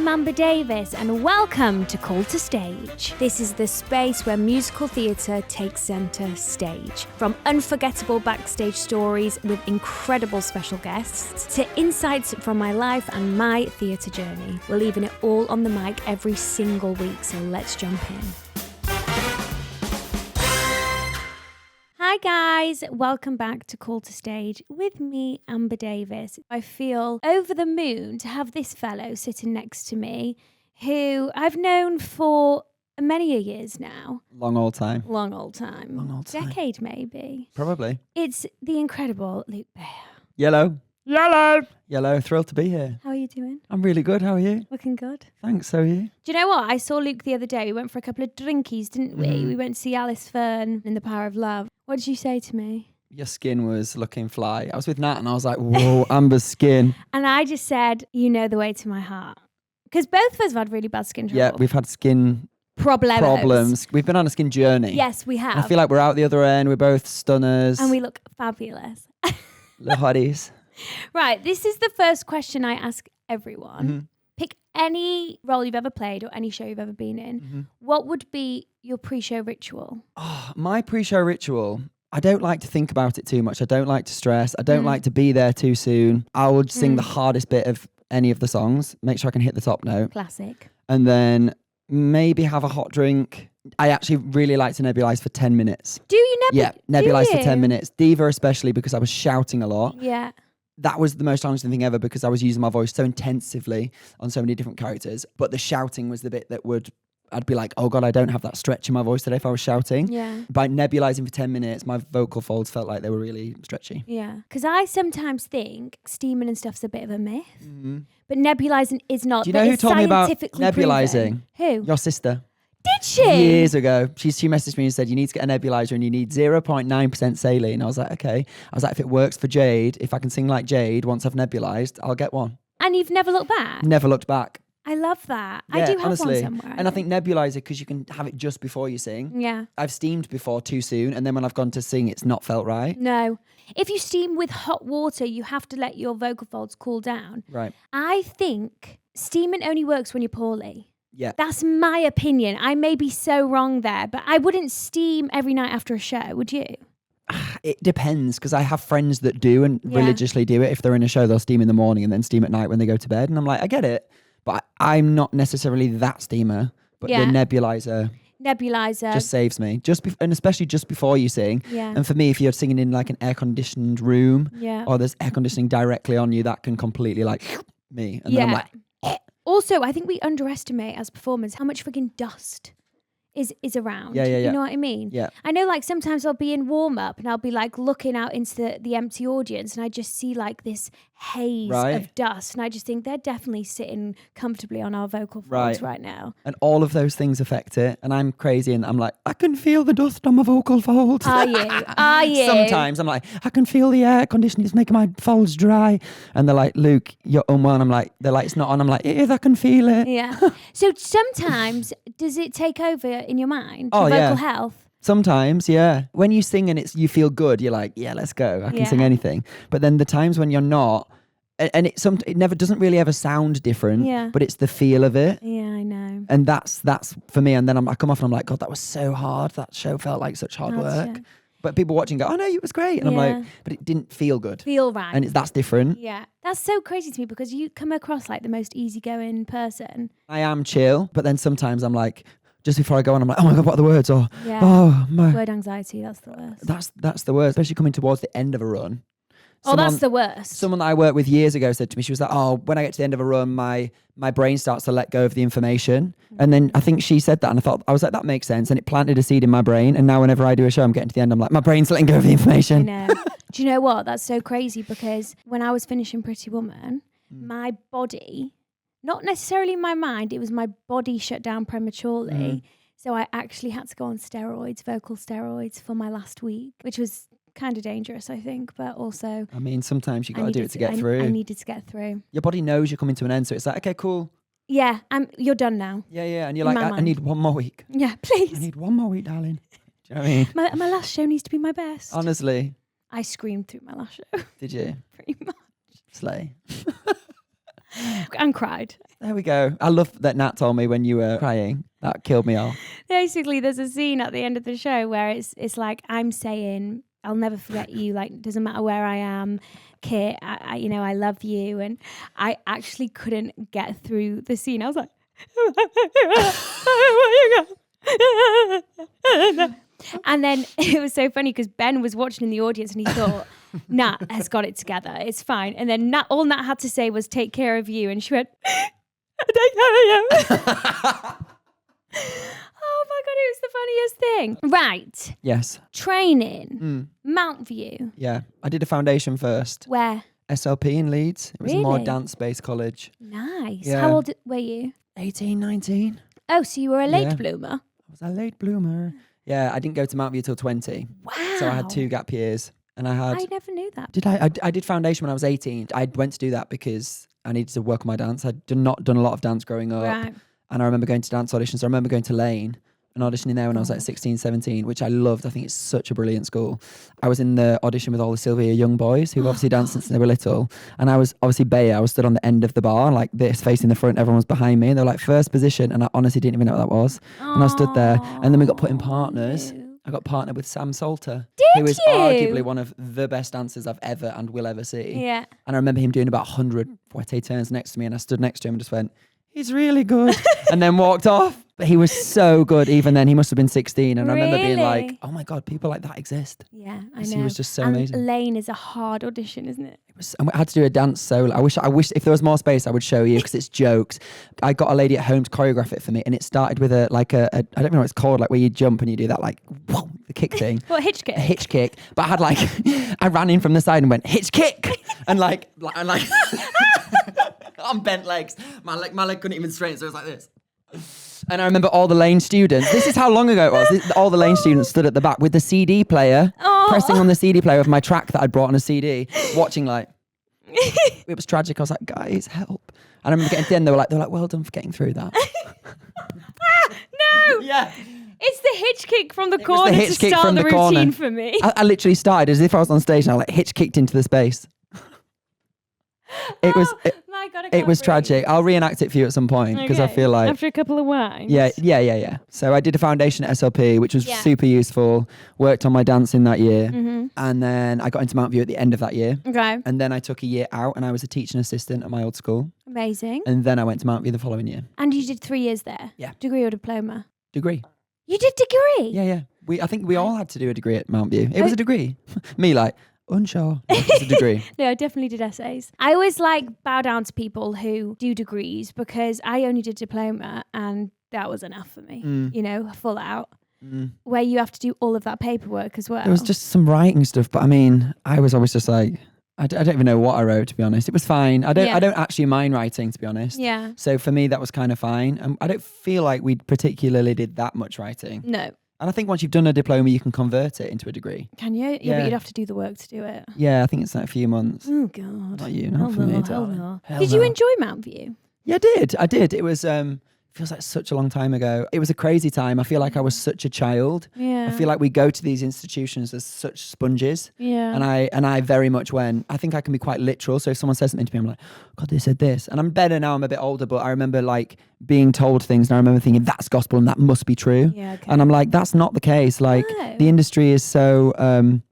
I'm Amber Davies and welcome to Call to Stage. This is the space where musical theatre takes centre stage. From unforgettable backstage stories with incredible special guests to insights from my life and my theatre journey. We're leaving it all on the mic every single week, so let's jump in. Hi guys, welcome back to Call to Stage with me, Amber Davies. I feel over the moon to have this fellow sitting next to me who I've known for many years now. Long old time. Decade maybe. Probably. It's the incredible Luke Bear. Yellow. Thrilled to be here. How are you doing? I'm really good. How are you? Looking good. Thanks. So are you? Do you know what? I saw Luke the other day. We went for a couple of drinkies, didn't we? We went to see Alice Fern in The Power of Love. What did you say to me? Your skin was looking fly. I was with Nat and I was like, whoa, Amber's skin. And I just said, you know the way to my heart. Because both of us have had really bad skin trouble. Yeah, we've had skin problems. We've been on a skin journey. Yes, we have. And I feel like we're out the other end. We're both stunners. And we look fabulous. Little hotties. Right, this is the first question I ask everyone. Mm-hmm. Pick any role you've ever played or any show you've ever been in. Mm-hmm. What would be your pre-show ritual? Oh, my pre-show ritual, I don't like to think about it too much. I don't like to stress. I don't like to be there too soon. I would sing the hardest bit of any of the songs, make sure I can hit the top note. Classic. And then maybe have a hot drink. I actually really like to nebulize for 10 minutes. Do you nebulize for 10 minutes. Diva especially, because I was shouting a lot. Yeah. That was the most challenging thing ever because I was using my voice so intensively on so many different characters. But the shouting was the bit that I'd be like, oh God, I don't have that stretch in my voice today if I was shouting. Yeah. By nebulizing for 10 minutes, my vocal folds felt like they were really stretchy. Yeah. Because I sometimes think steaming and stuff's a bit of a myth. Mm-hmm. But nebulizing is not. Do you know who told me about nebulizing? Who? Your sister. Did she? Years ago. She messaged me and said, you need to get a nebulizer and you need 0.9% saline. I was like, okay. I was like, if it works for Jade, if I can sing like Jade once I've nebulized, I'll get one. And you've never looked back? Never looked back. I love that. Yeah, I do have honestly. one somewhere. And I think nebulizer, because you can have it just before you sing. Yeah. I've steamed before too soon, and then when I've gone to sing, it's not felt right. No. If you steam with hot water, you have to let your vocal folds cool down. Right. I think steaming only works when you're poorly. Yeah. That's my opinion. I may be so wrong there, but I wouldn't steam every night after a show, would you? It depends, because I have friends that do and religiously do it. If they're in a show, they'll steam in the morning and then steam at night when they go to bed. And I'm like, I get it. But I'm not necessarily that steamer. But the nebulizer just saves me. And especially just before you sing. Yeah. And for me, if you're singing in like an air-conditioned room or there's air conditioning directly on you, that can completely like me. And then I'm like... Also, I think we underestimate as performers how much freaking dust is around. Yeah. You know what I mean? Yeah. I know, like, sometimes I'll be in warm-up and I'll be like looking out into the empty audience and I just see like this haze of dust and I just think they're definitely sitting comfortably on our vocal folds right now. And all of those things affect it. And I'm crazy and I'm like, I can feel the dust on my vocal folds. Are you? Sometimes I'm like, I can feel the air conditioning is making my folds dry. And they're like, Luke, you're unwell. And they're like, it's not on. I'm like, it is, I can feel it. Yeah. So sometimes, does it take over in your mind? Oh, your vocal health? Sometimes, yeah. When you sing and you feel good, you're like, yeah, let's go. I can sing anything. But then the times when you're not, and it never doesn't really ever sound different, but it's the feel of it. Yeah, I know. And that's for me. And then I come off and I'm like, God, that was so hard. That show felt like such hard work. Yeah. But people watching go, oh no, it was great. And I'm like, but it didn't feel good. Feel right. And that's different. Yeah. That's so crazy to me because you come across like the most easygoing person. I am chill, but then sometimes I'm like, just before I go on, I'm like, oh my God, what are the words? Or, Word anxiety, that's the worst. That's the worst, especially coming towards the end of a run. That's the worst. Someone that I worked with years ago said to me, she was like, oh, when I get to the end of a run, my brain starts to let go of the information. Mm-hmm. And then I think she said that and I was like, that makes sense. And it planted a seed in my brain. And now whenever I do a show, I'm getting to the end, I'm like, my brain's letting go of the information. I know. Do you know what? That's so crazy because when I was finishing Pretty Woman, my body, not necessarily my mind, it was my body shut down prematurely. So I actually had to go on steroids, vocal steroids for my last week, which was kind of dangerous, I think, but also... I mean, sometimes you got to do it to get through. I needed to get through. Your body knows you're coming to an end, so it's like, okay, cool. Yeah, you're done now. Yeah, and you're like, I need one more week. Yeah, please. I need one more week, darling. Do you know what I mean? My last show needs to be my best. Honestly. I screamed through my last show. Did you? Pretty much. Slay. And cried. There we go. I love that Nat told me when you were crying. That killed me off. Basically, there's a scene at the end of the show where it's like I'm saying, I'll never forget you. Like, doesn't matter where I am, Kit. I love you. And I actually couldn't get through the scene. I was like, and then it was so funny because Ben was watching in the audience and he thought, Nat has got it together. It's fine. And then all Nat had to say was, take care of you. And she went, take care of you. Oh my God, it was the funniest thing. Right. Yes. Training. Mount View. Yeah. I did a foundation first. Where? SLP in Leeds. It was a more Really? dance-based college. Nice. Yeah. How old were you? 18, 19. Oh, so you were a late Yeah. bloomer. I was a late bloomer. Yeah, I didn't go to Mount View till 20. Wow. So I had 2 gap years. And I never knew that. did I did foundation when I was 18. I went to do that because I needed to work on my dance. I'd not done a lot of dance growing up. Right. And I remember going to dance auditions. I remember going to Lane and auditioning there when I was like 16, 17, which I loved. I think it's such a brilliant school. I was in the audition with all the Sylvia Young boys who've obviously danced since they were little. And I was obviously Bayer. I was stood on the end of the bar like this, facing the front. Everyone was behind me. They were like first position. And I honestly didn't even know what that was. And I stood there. And then we got put in partners. I got partnered with Sam Salter, who is arguably one of the best dancers I've ever and will ever see. Yeah. And I remember him doing about 100 fouette turns next to me, and I stood next to him and just went, he's really good, and then walked off. But he was so good even then. He must have been 16. And I remember being like, oh my God, people like that exist. Yeah, I know. know. He was just so and amazing. Lane is a hard audition, isn't it? And I had to do a dance solo. I wish if there was more space, I would show you because it's jokes. I got a lady at home to choreograph it for me, and it started with a I don't know what it's called, like where you jump and you do that like whoa, the kick thing. What, hitch kick? A hitch kick. But I had like I ran in from the side and went hitch kick, and like on bent legs. My leg couldn't even straighten, so it was like this. And I remember all the Lane students. This is how long ago it was. All the Lane students stood at the back with the CD player, pressing on the CD player of my track that I'd brought on a CD, watching like. It was tragic. I was like, guys, help! And I remember getting to the end. They were like, well done for getting through that. No. Yeah. It's the hitch kick from the corner hitch to kick start from the the routine corner. for me. I literally started as if I was on stage and I like hitch kicked into the space. It was. My God, I It can't was breathe. tragic. I'll reenact it for you at some point because I Okay. feel like. After a couple of wines. Yeah. So I did a foundation at SLP, which was Yeah. super useful. Worked on my dancing that year. And then I got into Mount View at the end of that year. Okay. And then I took a year out and I was a teaching assistant at my old school. Amazing. And then I went to Mount View the following year. And you did 3 years there? Yeah. Degree or diploma? Degree. You did degree? Yeah. I think we all had to do a degree at Mount View. It was a degree. Me like, unsure. It was a degree. No, I definitely did essays. I always bow down to people who do degrees because I only did diploma and that was enough for me. You know, full out. Where you have to do all of that paperwork as well. There was just some writing stuff, but I mean, I was always just like, I don't even know what I wrote, to be honest. It was fine. I don't actually mind writing, to be honest. Yeah. So for me, that was kind of fine. And I don't feel like we particularly did that much writing. No. And I think once you've done a diploma, you can convert it into a degree. Can you? Yeah. But you'd have to do the work to do it. Yeah, I think it's like a few months. Oh, God. Not you, not for me, darling. no. Hell Did you no. enjoy Mount View? Yeah, I did. It was, feels like such a long time ago. It was a crazy time. I feel like I was such a child. Yeah. I feel like we go to these institutions as such sponges. Yeah. And I very much I think I can be quite literal. So if someone says something to me, I'm like, God, they said this. And I'm better now, I'm a bit older, but I remember like being told things and I remember thinking that's gospel and that must be true. Yeah, okay. And I'm like, that's not the case. Like No. the industry is so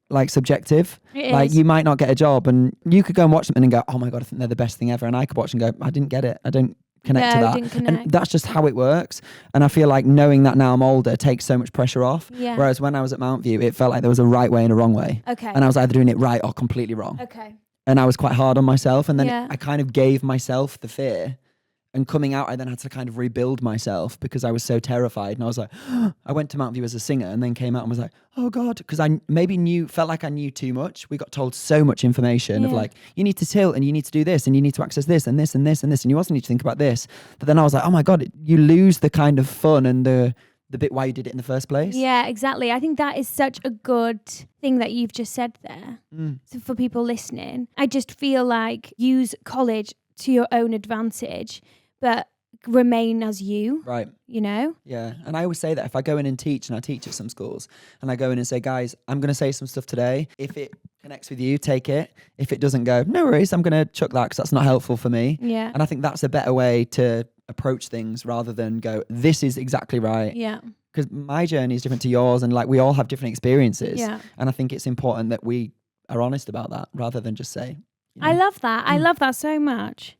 like subjective. It Like is. you might not get a job and you could go and watch something and go, oh my God, I think they're the best thing ever. And I could watch and go, I didn't get it. I don't connect to No, that. didn't connect. And that's just how it works. And I feel like knowing that now I'm older takes so much pressure off. Yeah. Whereas when I was at Mount View, it felt like there was a right way and a wrong way. Okay. And I was either doing it right or completely wrong. Okay. And I was quite hard on myself. And then Yeah. I kind of gave myself the fear. And coming out, I then had to kind of rebuild myself because I was so terrified. And I was like, I went to Mount View as a singer and then came out and was like, oh God, because I maybe felt like I knew too much. We got told so much information of Yeah. like, you need to tilt and you need to do this and you need to access this and this and this and this. And you also need to think about this. But then I was like, oh my God, you lose the kind of fun and the bit why you did it in the first place. Yeah, exactly. I think that is such a good thing that you've just said there. So for people listening, I just feel like use college to your own advantage, but remain as you, Right. you know? Yeah. And I always say that if I go in and teach, and I teach at some schools, and I go in and say, guys, I'm going to say some stuff today. If it connects with you, take it. If it doesn't go, no worries, I'm going to chuck that because that's not helpful for me. Yeah. And I think that's a better way to approach things rather than go, this is exactly right. Yeah. Because my journey is different to yours, and like we all have different experiences. Yeah. And I think it's important that we are honest about that rather than just say. You know. I love that. I love that so much.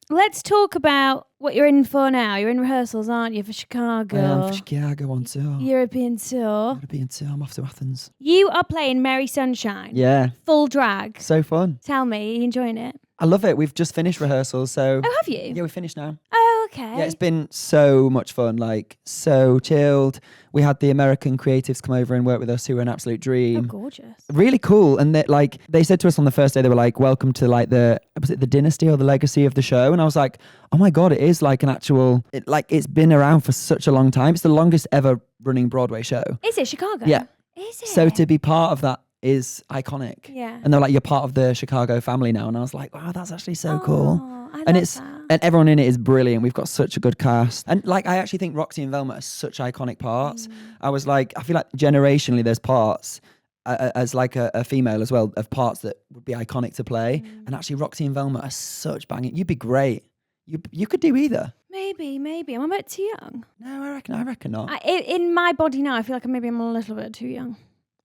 Let's talk about what you're in for now. You're in rehearsals, aren't you, for Chicago? I am for Chicago on tour. European tour. European tour. I'm off to Athens. You are playing Mary Sunshine. Yeah. Full drag. So fun. Tell me, are you enjoying it? I love it. We've just finished rehearsals, so... Oh, have you? Yeah, we finished now. Oh, okay. Yeah, it's been so much fun, like so chilled. We had the American creatives come over and work with us who were an absolute dream. Oh, gorgeous. Really cool. And they said to us on the first day, they were like, welcome to like was it the dynasty or the legacy of the show? And I was like, oh my God, it is like an actual, it's been around for such a long time. It's the longest ever running Broadway show. Is it Chicago? Yeah. Is it? So to be part of that is iconic. Yeah. And they're like, you're part of the Chicago family now. And I was like, wow, that's actually so cool. I And love it's that. and everyone in it is brilliant. We've got such a good cast. And like I actually think Roxy and Velma are such iconic parts. I was like, I feel like generationally there's parts as like a female as well of parts that would be iconic to play. And actually Roxy and Velma are such banging. You'd be great. You could do either. Maybe. I'm a bit too young. No, I reckon not. In my body now, I feel like I'm a little bit too young.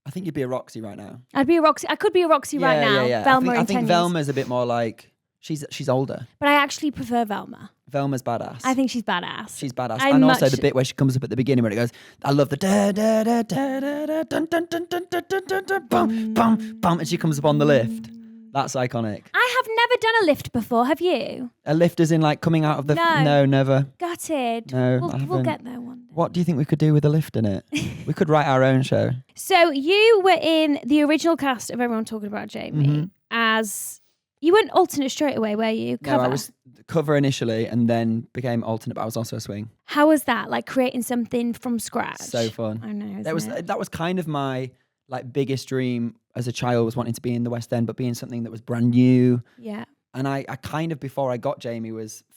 I think you'd be a Roxy right now. I'd be a Roxy. I could be a Roxy right now. Yeah. Velma I in 10 think years. Velma's a bit more like she's older. But I actually prefer Velma. Velma's badass. I think she's badass. She's badass. And also the bit where she comes up at the beginning where it goes, I love the da da da da da da dun dun dun dun dun dun dun dun bum bum bum, and she comes up on the lift. That's iconic. I have never done a lift before. Have you? A lift is in like coming out of the No, never. Gutted. No, we'll get there one day. What do you think we could do with a lift in it? We could write our own show. So you were in the original cast of Everyone Talking About Jamie as you weren't alternate straight away, were you? Cover. No, I was cover initially and then became alternate, but I was also a swing. How was that? Like creating something from scratch? So fun. I know. That was kind of my like biggest dream as a child, was wanting to be in the West End, but being something that was brand new. Yeah. And I kind of, before I got Jamie,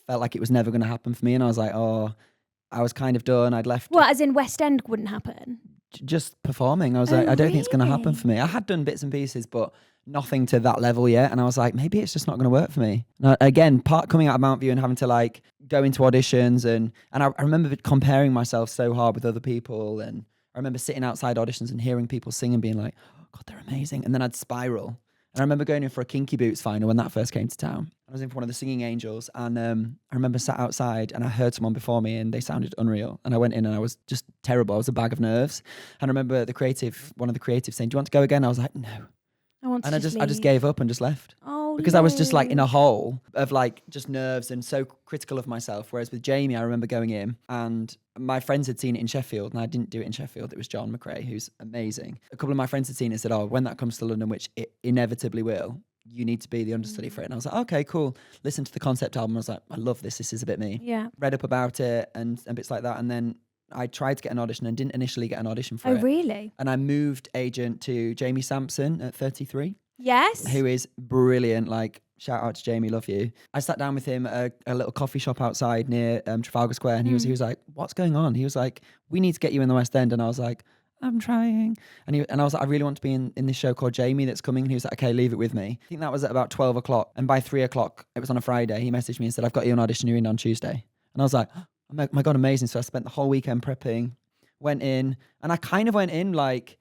felt like it was never going to happen for me. And I was like, I was kind of done. I'd left. Well, as in West End wouldn't happen? Just performing. I was like, I don't think it's going to happen for me. I had done bits and pieces, but nothing to that level yet. And I was like, maybe it's just not going to work for me. Now, again, coming out of Mount View and having to like go into auditions. And I remember comparing myself so hard with other people. And I remember sitting outside auditions and hearing people sing and being like, oh God, they're amazing. And then I'd spiral. And I remember going in for a Kinky Boots final when that first came to town. I was in for one of the Singing Angels, and I remember sat outside and I heard someone before me and they sounded unreal. And I went in and I was just terrible. I was a bag of nerves. And I remember one of the creatives saying, do you want to go again? I was like, no. I just gave up and just left. Oh, because I was just like in a hole of like just nerves and so critical of myself. Whereas with Jamie, I remember going in and my friends had seen it in Sheffield, and I didn't do it in Sheffield. It was John McRae, who's amazing. A couple of my friends had seen it and said, oh, when that comes to London, which it inevitably will, you need to be the understudy for it. And I was like, okay, cool. Listened to the concept album. I was like, I love this. This is a bit me. Yeah. Read up about it and bits like that. And then I tried to get an audition and didn't initially get an audition for it. Oh, really? And I moved agent to Jamie Sampson at 33. Yes. Who is brilliant. Like, shout out to Jamie, love you. I sat down with him at a little coffee shop outside near Trafalgar Square, and he was like, what's going on? He was like, we need to get you in the West End. And I was like, I'm trying. And I was like, I really want to be in this show called Jamie that's coming. And he was like, okay, leave it with me. I think that was at about 12 o'clock. And by 3 o'clock, it was on a Friday, he messaged me and said, I've got you an audition, you're in on Tuesday. And I was like, oh my God, amazing. So I spent the whole weekend prepping, went in, and I kind of went in like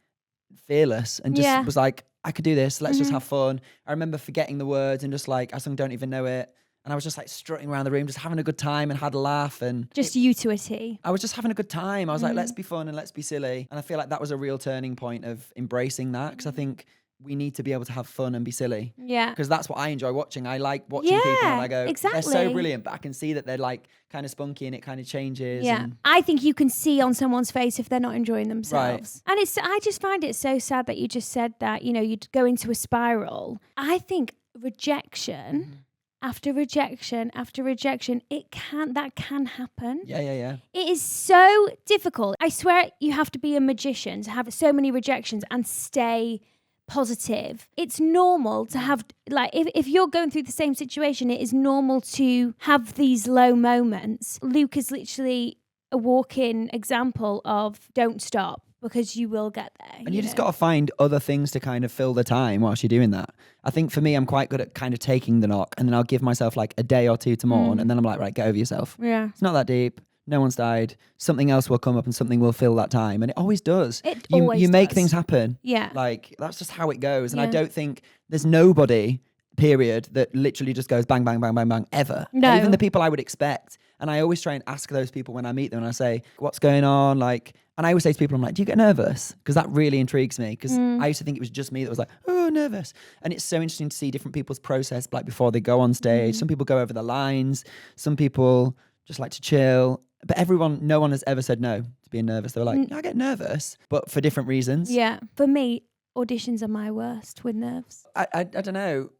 fearless and just was like, I could do this. Let's just have fun. I remember forgetting the words and just like, I don't even know it. And I was just like strutting around the room, just having a good time and had a laugh. And just you to a T. I was just having a good time. I was like, let's be fun and let's be silly. And I feel like that was a real turning point of embracing that, because I think we need to be able to have fun and be silly. Yeah. Because that's what I enjoy watching. I like watching people and I go, exactly. They're so brilliant, but I can see that they're like kind of spunky and it kind of changes. Yeah. I think you can see on someone's face if they're not enjoying themselves. Right. And I just find it so sad that you just said that, you'd go into a spiral. I think rejection after rejection after rejection, that can happen. Yeah. It is so difficult. I swear you have to be a magician to have so many rejections and stay positive. It's normal to have, like, if you're going through the same situation, it is normal to have these low moments. Luke is literally a walk-in example of don't stop. because you will get there. And you just got to find other things to kind of fill the time whilst you're doing that. I think for me, I'm quite good at kind of taking the knock, and then I'll give myself like a day or two to mourn, and then I'm like, right, get over yourself. Yeah. It's not that deep. No one's died. Something else will come up and something will fill that time. And it always does. You make things happen. Yeah. Like, that's just how it goes. And I don't think there's nobody, period, that literally just goes bang, bang, bang, bang, bang, ever. No. Even the people I would expect. And I always try and ask those people when I meet them, and I say, what's going on? Like, and I always say to people, I'm like, do you get nervous? Because that really intrigues me. Because I used to think it was just me that was like, oh, nervous. And it's so interesting to see different people's process, like before they go on stage. Some people go over the lines. Some people just like to chill. But no one has ever said no to being nervous. They were like, I get nervous, but for different reasons. Yeah. For me, auditions are my worst with nerves. I don't know.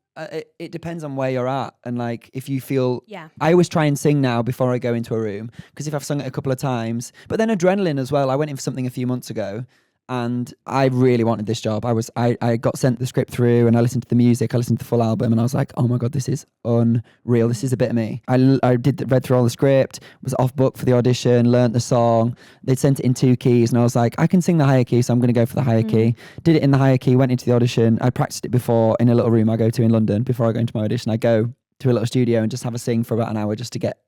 It depends on where you're at. And like, if you feel, I always try and sing now before I go into a room. Because if I've sung it a couple of times, but then adrenaline as well. I went in for something a few months ago, and I really wanted this job. I got sent the script through, and I listened to the music. I listened to the full album, and I was like, oh my God, this is unreal. This is a bit of me. I read through all the script, was off book for the audition, learnt the song. They'd sent it in 2 keys, and I was like, I can sing the higher key, so I'm going to go for the higher key. Did it in the higher key, went into the audition. I practiced it before in a little room I go to in London. Before I go into my audition, I go to a little studio and just have a sing for about an hour just to get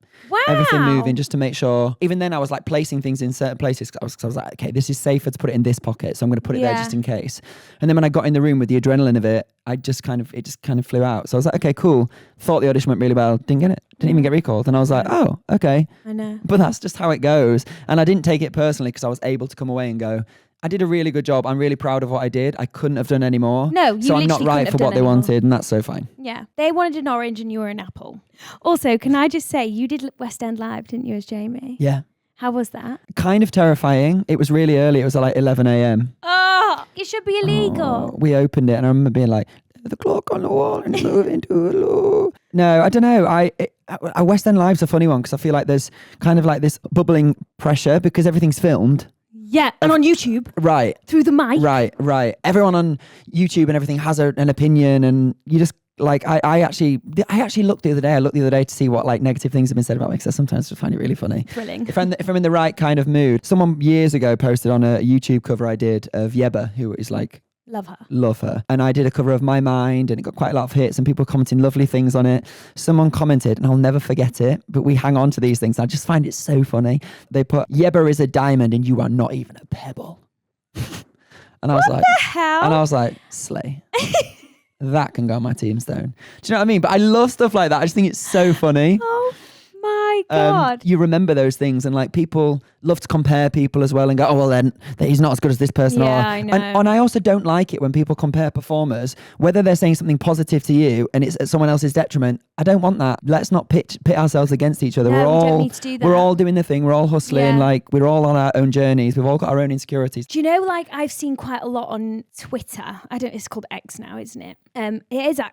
everything moving, just to make sure. Even then I was like placing things in certain places. I was like, okay, this is safer to put it in this pocket, so I'm going to put it there just in case. And then when I got in the room with the adrenaline of it, it just kind of flew out. So I was like, okay, cool. Thought the audition went really well. Didn't get it. Didn't even get recalled. And I was like, oh, okay. I know. But that's just how it goes. And I didn't take it personally, because I was able to come away and go, I did a really good job. I'm really proud of what I did. I couldn't have done any more. No, you so I'm not right for what they wanted, and that's so fine. Yeah. They wanted an orange and you were an apple. Also, can I just say, you did West End Live, didn't you, as Jamie? Yeah. How was that? Kind of terrifying. It was really early. It was like 11 a.m. Oh, it should be illegal. We opened it, and I remember being like, the clock on the wall and moving too low. No, I don't know. West End Live's a funny one, because I feel like there's kind of like this bubbling pressure because everything's filmed. Yeah, and on YouTube. Right. Through the mic. Right. Everyone on YouTube and everything has an opinion, and you just like, I actually looked the other day. I looked the other day to see what like negative things have been said about me, because I sometimes just find it really funny. Thrilling. If I'm in the right kind of mood. Someone years ago posted on a YouTube cover I did of Yeba, who is like, Love her. And I did a cover of My Mind, and it got quite a lot of hits, and people commenting lovely things on it. Someone commented, and I'll never forget it, but we hang on to these things. I just find it so funny. They put, Yeba is a diamond and you are not even a pebble. And I was like, what the hell? And I was like, slay. That can go on my tombstone. Do you know what I mean? But I love stuff like that. I just think it's so funny. Oh my God. You remember those things, and like people love to compare people as well and go, oh, well then he's not as good as this person. Yeah, I know. And I also don't like it when people compare performers, whether they're saying something positive to you and it's at someone else's detriment. I don't want that. Let's not pit ourselves against each other. No, we don't need to do that. We're all doing the thing. We're all hustling. Like, we're all on our own journeys. We've all got our own insecurities. Do you know, like, I've seen quite a lot on Twitter. It's called X now, isn't it?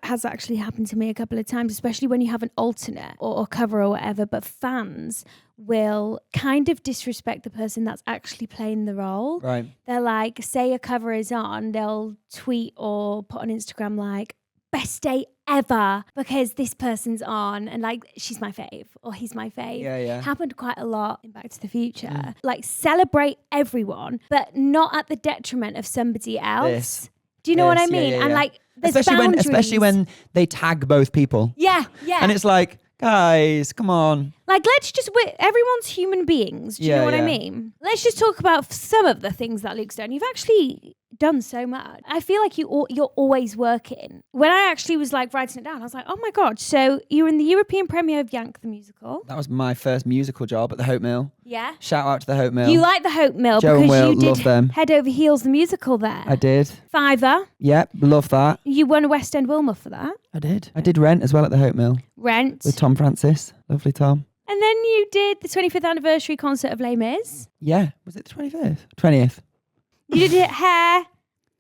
Has actually happened to me a couple of times, especially when you have an alternate or cover or whatever, but fans will kind of disrespect the person that's actually playing the role. Right. They're like, say a cover is on, they'll tweet or put on Instagram like, best day ever because this person's on, and like, she's my fave or he's my fave. Yeah. Happened quite a lot in Back to the Future. Like, celebrate everyone, but not at the detriment of somebody else. Do you know what I mean? Yeah. And like, there's boundaries. Especially when they tag both people. Yeah. And it's like, guys, come on. Like, let's just, everyone's human beings. Do you know what I mean? Let's just talk about some of the things that Luke's done. You've actually done so much. I feel like you're always working. When I actually was like writing it down, I was like, oh my God. So you were in the European premiere of Yank the musical. That was my first musical job at the Hope Mill. Yeah. Shout out to the Hope Mill. You like the Hope Mill Joe because and Will, you did love them. Head Over Heels the musical there. I did. Fiver. Yep, love that. You won a West End Wilma for that. I did. I did Rent as well at the Hope Mill. Rent. With Tom Francis. Lovely Tom. And then you did the 25th anniversary concert of Les Mis. Yeah. Was it the 25th? 20th. You did Hair.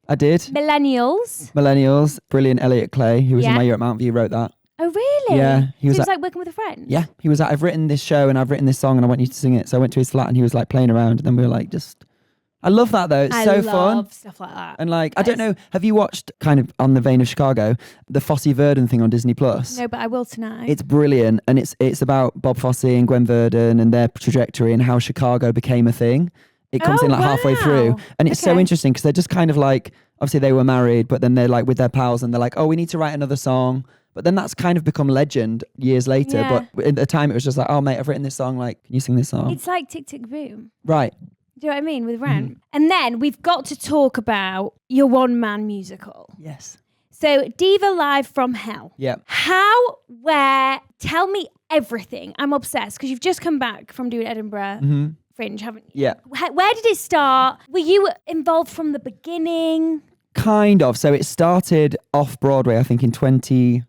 I did. Millennials. Brilliant. Elliot Clay, who was in my year at Mount View, wrote that. Oh, really? Yeah. He was like working with a friend? Yeah. He was like, I've written this show and I've written this song and I want you to sing it. So I went to his flat and he was like playing around, and then we were like, I love that though. It's so fun. I love stuff like that. And like, I don't know, have you watched, kind of on the vein of Chicago, the Fosse Verdon thing on Disney Plus? No, but I will tonight. It's brilliant, and it's about Bob Fosse and Gwen Verdon and their trajectory and how Chicago became a thing. It comes in like halfway through. And it's so interesting because they're just kind of like, obviously they were married, but then they're like with their pals and they're like, oh, we need to write another song. But then that's kind of become legend years later. Yeah. But at the time it was just like, oh mate, I've written this song. Like, can you sing this song? It's like Tick Tick Boom. Right. Do you know what I mean? With Rent. And then we've got to talk about your one-man musical. Yes. So Diva Live from Hell. Yeah. How, where, tell me everything. I'm obsessed because you've just come back from doing Edinburgh Fringe, haven't you? Yeah. Where did it start? Were you involved from the beginning? Kind of. So it started off Broadway, I think in 17,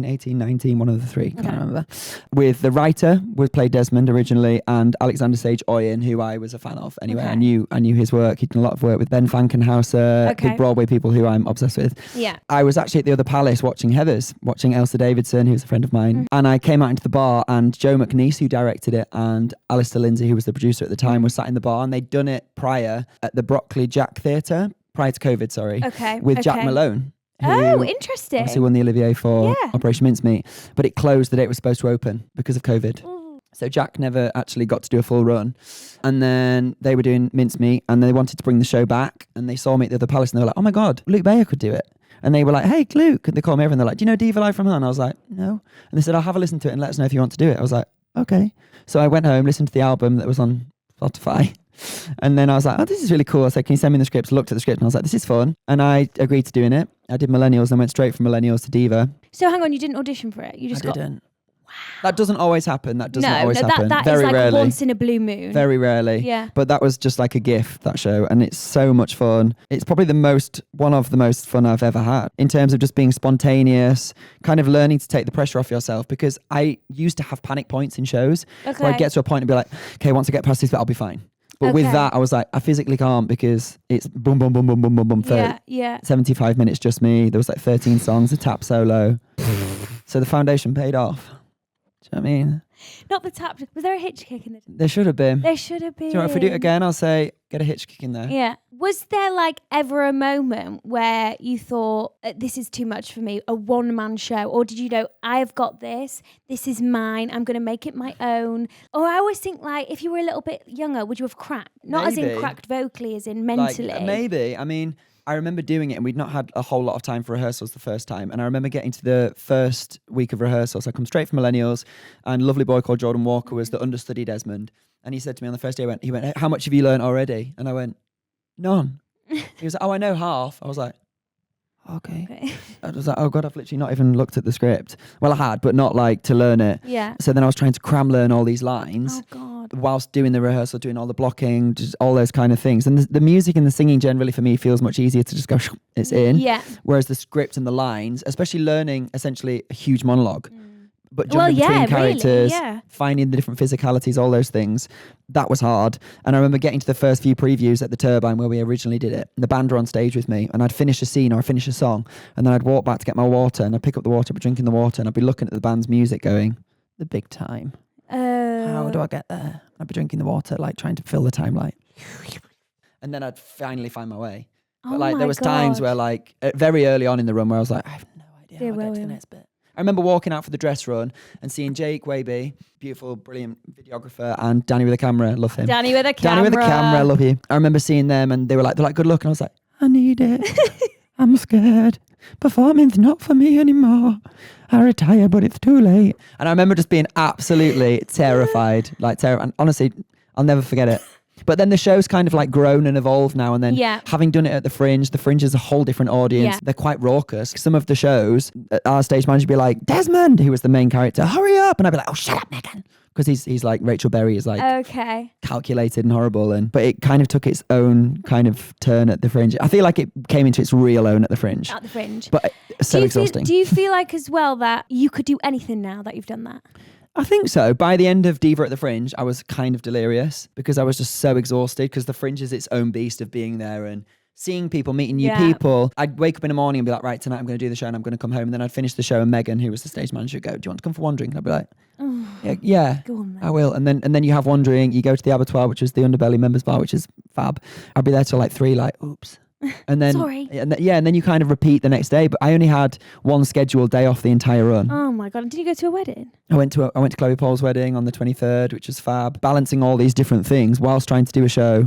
18, 19, one of the three, can't remember. With the writer, played Desmond originally, and Alexander Sage Oyen, who I was a fan of. Anyway, I knew his work. He'd done a lot of work with Ben Fankenhauser, big Broadway people who I'm obsessed with. Yeah. I was actually at the other Palace watching Heathers, watching Elsa Davidson, who's a friend of mine. And I came out into the bar and Joe McNeice, who directed it, and Alistair Lindsay, who was the producer at the time, was sat in the bar, and they'd done it prior at the Brockley Jack Theatre. Prior to COVID, sorry. With Jack Malone. Oh, interesting. Obviously won the Olivier for Operation Mincemeat. But it closed the day it was supposed to open because of COVID. So Jack never actually got to do a full run. And then they were doing Mincemeat and they wanted to bring the show back. And they saw me at the other Palace and they were like, oh my God, Luke Bayer could do it. And they were like, hey, Luke. And they called me over and they're like, do you know Diva Live from Hell? And I was like, no. And they said, I'll have a listen to it and let us know if you want to do it. I was like, okay. So I went home, listened to the album that was on Spotify. And then I was like, oh, this is really cool. I said, can you send me the script? I looked at the script and I was like, this is fun. And I agreed to doing it. I did Millennials and went straight from Millennials to Diva. So hang on, you didn't audition for it? You just didn't. Wow. That doesn't always happen. That doesn't always happen. That Very is like rarely. once in a blue moon. Very rarely. Yeah. But that was just like a gift, that show. And it's so much fun. It's probably one of the most fun I've ever had in terms of just being spontaneous, kind of learning to take the pressure off yourself, because I used to have panic points in shows where I'd get to a point and be like, okay, once I get past this bit, I'll be fine. But with that, I was like, I physically can't because it's boom, boom, boom, boom, boom, boom, boom. 75 minutes, just me. There was like 13 songs, a tap solo. So the foundation paid off. Do you know what I mean? Not the tap. Was there a hitch kick in it? There should have been. There should have been. Do you know what, if we do it again, I'll say, get a hitch kick in there. Yeah. Was there like ever a moment where you thought, this is too much for me, a one-man show? Or did you know, I've got this is mine, I'm going to make it my own? Or I always think like, if you were a little bit younger, would you have cracked? Not as in cracked vocally, as in mentally. Like, maybe. I mean, I remember doing it and we'd not had a whole lot of time for rehearsals the first time. And I remember getting to the first week of rehearsals. I come straight from Millennials and a lovely boy called Jordan Walker was the understudy Desmond. And he said to me on the first day, he went, hey, how much have you learned already? And I went, none. He was like, oh, I know half. I was like, okay. I was like, oh God, I've literally not even looked at the script. Well, I had, but not like to learn it. Yeah. So then I was trying to learn all these lines. Oh God. Whilst doing the rehearsal, doing all the blocking, just all those kind of things. And the music and the singing generally for me feels much easier to just go, it's in. Yeah. Whereas the script and the lines, especially learning essentially a huge monologue, but jumping between characters, finding the different physicalities, all those things, that was hard. And I remember getting to the first few previews at the Turbine where we originally did it. And the band were on stage with me and I'd finish a scene or I'd finish a song and then I'd walk back to get my water and I'd pick up the water, be drinking the water and I'd be looking at the band's music going, the big time. How do I get there? I'd be drinking the water, like trying to fill the time, like, and then I'd finally find my way. But like there was times where like very early on in the run where I was like, I have no idea how to get to the next bit. I remember walking out for the dress run and seeing Jake Waby, beautiful, brilliant videographer, and Danny with a camera, love him. Danny with a camera, love you. I remember seeing them and they're like, good luck. And I was like, I need it. I'm scared. Performing's not for me anymore. I retire, but it's too late. And I remember just being absolutely terrified, and honestly, I'll never forget it. But then the show's kind of like grown and evolved now. And then having done it at the Fringe is a whole different audience. Yeah. They're quite raucous. Some of the shows, our stage manager would be like, Desmond, who was the main character, hurry up. And I'd be like, oh, shut up, Megan. Because he's like, Rachel Berry is like calculated and horrible. But it kind of took its own kind of turn at the Fringe. I feel like it came into its real own at the Fringe. At the Fringe. But it's so exhausting. Do you feel like as well that you could do anything now that you've done that? I think so. By the end of Diva at the Fringe, I was kind of delirious because I was just so exhausted because the Fringe is its own beast of being there and seeing people, meeting new people. I'd wake up in the morning and be like, right, tonight I'm going to do the show and I'm going to come home. And then I'd finish the show and Megan, who was the stage manager, would go, do you want to come for one drink? And I'd be like, yeah, go on, I will. And then you have one drink, you go to the Abattoir, which is the Underbelly members bar, which is fab. I'd be there till like 3, like, oops. And then, Sorry. and then you kind of repeat the next day. But I only had one scheduled day off the entire run. Oh my God. Did you go to a wedding? I went to Chloe Paul's wedding on the 23rd, which was fab. Balancing all these different things whilst trying to do a show.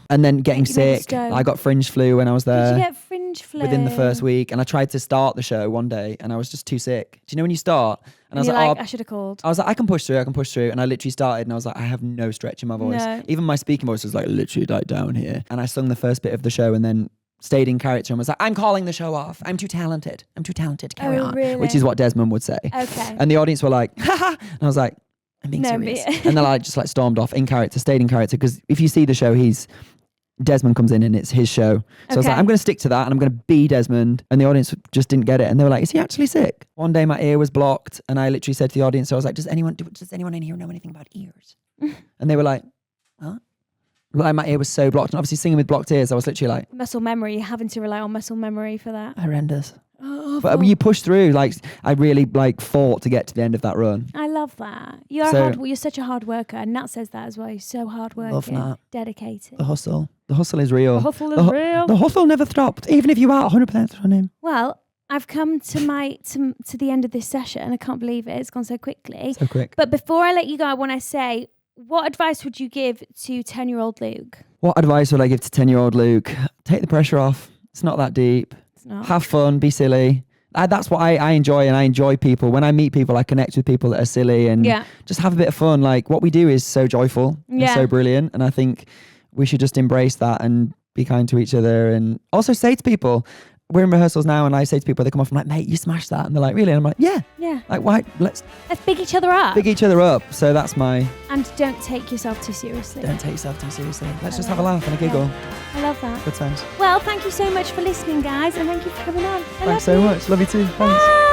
And then getting sick. I got fringe flu when I was there. Did you get fringe flu? Within the first week. And I tried to start the show one day and I was just too sick. Do you know when you start? And I was like, I should have called. I was like, I can push through. And I literally started and I was like, I have no stretch in my voice. No. Even my speaking voice was like literally like down here. And I sung the first bit of the show and then stayed in character and was like, I'm calling the show off. I'm too talented. Carry on. Really? Which is what Desmond would say. Okay. And the audience were like, haha. And I was like, I'm being serious. And then I just like stormed off in character, stayed in character. Because if you see the show, Desmond comes in and it's his show. So I was like, I'm going to stick to that and I'm going to be Desmond. And the audience just didn't get it. And they were like, is he actually sick? One day my ear was blocked and I literally said to the audience, so I was like, does anyone in here know anything about ears? And they were like, huh? Like my ear was so blocked. And obviously singing with blocked ears, I was literally like... Muscle memory. You're having to rely on muscle memory for that. Horrendous. But you push through. Like I really fought to get to the end of that run. I love that. You're such a hard worker, and Nat says that as well. You're so hard working, dedicated. The hustle is real. The hustle is real. The hustle never stopped, even if you are 100% on him. Well, I've come to the end of this session. I can't believe it. It's gone so quickly. So quick. But before I let you go, I want to say, what advice would you give to 10-year-old Luke? What advice would I give to 10-year-old Luke? Take the pressure off. It's not that deep. Have fun, be silly. That's what I enjoy, and I enjoy people. When I meet people, I connect with people that are silly and just have a bit of fun. Like what we do is so joyful and so brilliant, and I think we should just embrace that and be kind to each other, and also say to people, we're in rehearsals now and I say to people, they come off, I'm like, mate, you smashed that. And they're like, really? And I'm like, yeah. Like, why? Let's big each other up. So that's my... And don't take yourself too seriously. Let's just have a laugh and a giggle. I love that. Good times. Well, thank you so much for listening, guys. And thank you for coming on. Thanks so much. Love you too. Thanks. Bye.